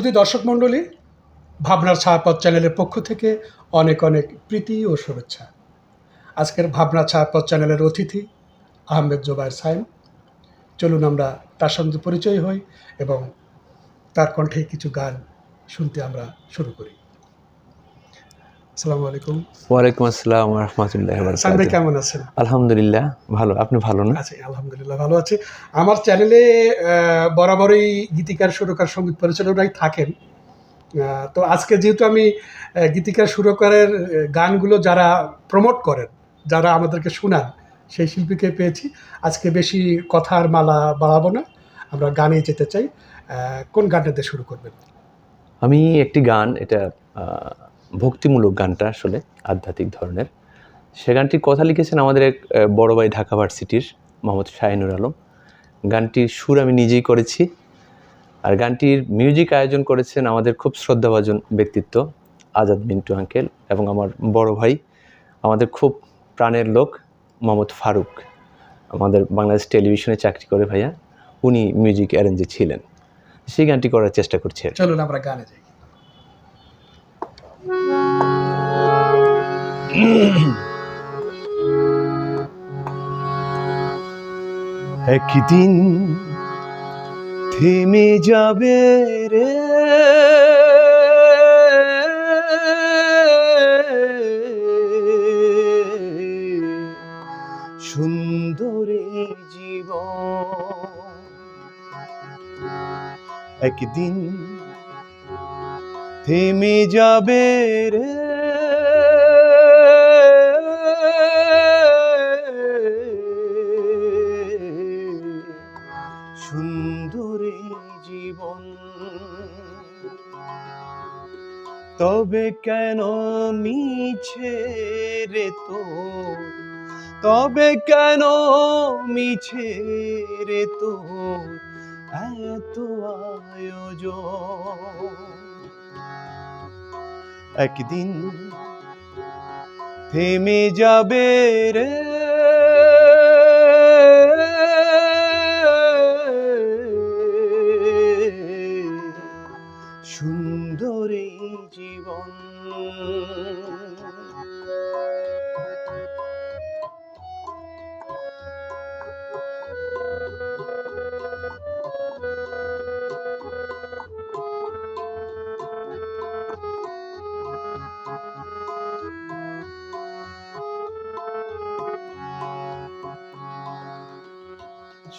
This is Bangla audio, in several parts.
সুধী দর্শক মণ্ডলী, ভাবনার ছায়াপথ চ্যানেলের পক্ষ থেকে অনেক অনেক প্রীতি ও শুভেচ্ছা। আজকের ভাবনার ছায়াপথ চ্যানেলের অতিথি আহমেদ জোবায়ের সাইম। চলুন আমরা তার সঙ্গে পরিচয় হই এবং তার কণ্ঠে কিছু গান শুনতে আমরা শুরু করি। আসসালামু আলাইকুম। ওয়ালাইকুম আসসালাম রহমতুল্লাহ। সাইম ভাই কেমন আছেন? আলহামদুলিল্লাহ ভালো। আপনি ভালো না? আছি, আলহামদুলিল্লাহ ভালো আছি। আমার চ্যানেলে বরাবরই গীতিকার, সুরকার, সঙ্গীত পরিচালকরাই থাকেন। তো আজকে যেহেতু আমি গীতিকার, সুরকারের গানগুলো যারা প্রমোট করেন, যারা আমাদেরকে শোনান, সেই শিল্পীকে পেয়েছি। আজকে বেশি কথার মালা বাড়াবো না, আমরা গানে যেতে চাই। কোন গানটাতে শুরু করবেন? আমি একটি গান, এটা ভক্তিমূলক গানটা, আসলে আধ্যাত্মিক ধরনের। সে গানটির কথা লিখেছেন আমাদের এক বড় ভাই, ঢাকা ভার্সিটির মোহাম্মদ শাহিনুর আলম। গানটির সুর আমি নিজেই করেছি, আর গানটির মিউজিক আয়োজন করেছেন আমাদের খুব শ্রদ্ধাভাজন ব্যক্তিত্ব আজাদ মিন্টু আঙ্কেল, এবং আমার বড় ভাই, আমাদের খুব প্রাণের লোক মোহাম্মদ ফারুক, আমাদের বাংলাদেশ টেলিভিশনে চাকরি করে ভাইয়া, উনি মিউজিক অ্যারেঞ্জে ছিলেন। সেই গানটি করার চেষ্টা করছি। চলুন আমরা গানে যাই। একদিন থেমে যাবে রে সুন্দরী জীবন, একদিন থেমে যাবে রে সুন্দরী জীবন। তবে কেন মিছে রে তোর, তবে কেন মিছে রে তোর এত আয়োজন। একদিন থেমে যাবে রে সুন্দরী জীবন।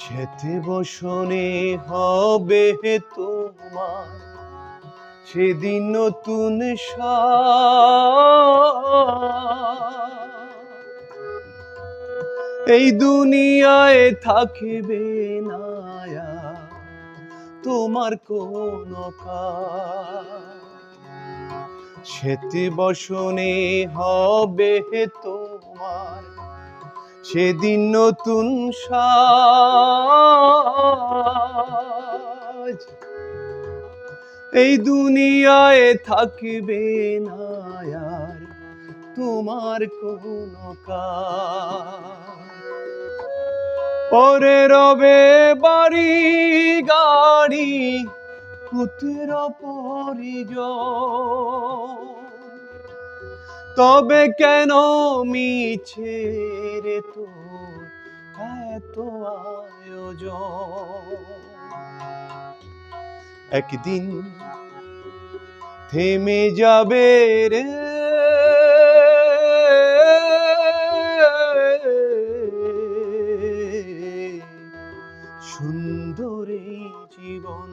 যেতে বসনে হবে তোমার সেদিন নতুন এই দুনিয়ায় থাকবে না তোমার কোন কাজ। সেতে বসনে হবে তোমার সেদিন নতুন সাজ। এই দুনিয়ায় থাকবে না আর তোমার কোনো কাজ। পরে রবে বাড়ি গাড়ি পুত্র পরিজন, তবে কেন মিছে রে তোর এত আয়োজন। একদিন থেমে যাবে রে সুন্দরী জীবন।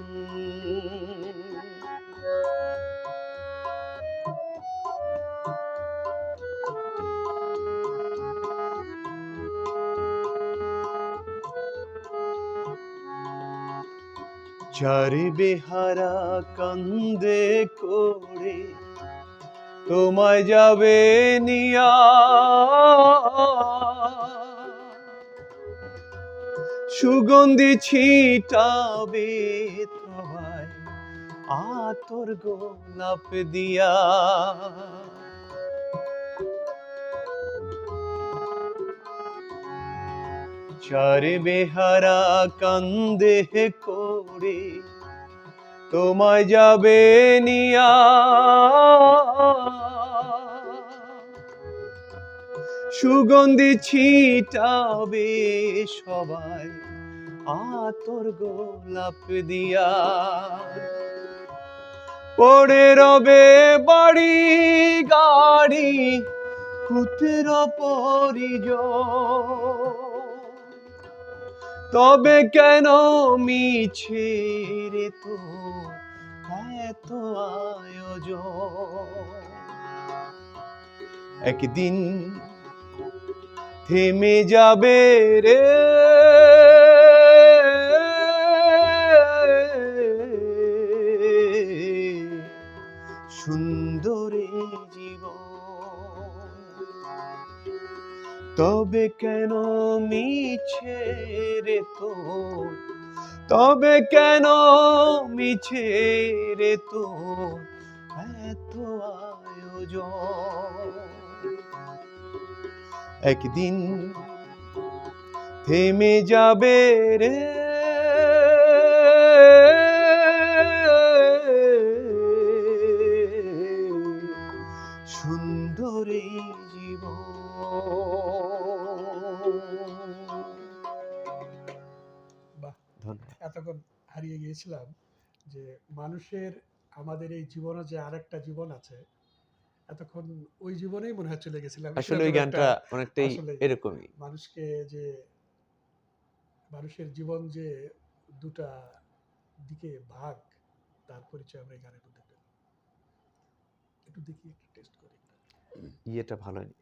চার বেহারা কান্দে করে তোমায় যাবে নিয়া, সুগন্ধি ছিটাবে তোমায় আতর গোলাপ দিয়া। চার বেহারা কান্দে করে তোমায় যাবে নিয়া সুগন্ধি ছিটাবে সবাই আতর গোলাপ দিয়া পড়ে রবে বাড়ি গাড়ি পুত্র পরিজন তবে কেন মিছে রে তো এত আয়োজন একদিন থেমে যাবে রে সুন্দরী জীবন তবে কেন মিছে রে তোর তবে কেন মিছে রে তোর এত আয়োজন একদিন থেমে যাবে রে সুন্দরী জীবন বাহ, ধন্যবাদ এতক্ষণ হারিয়ে গিয়েছিলাম যে মানুষের আমাদের এই জীবনে যে আরেকটা জীবন আছে, এতক্ষণ ওই জীবনেই মনে হয় চলে গেছিলাম। আসলে ওই সেরকম গানটা অনেকটাই আসলে এরকমই মানুষকে যে মানুষের জীবন যে দুটা দিকে ভাগ, তার পরিচয় আমরা এই গানের মধ্যে পেলাম। একটু দেখি, একটু টেস্ট করি। ইয়েটা ভালো হয়নি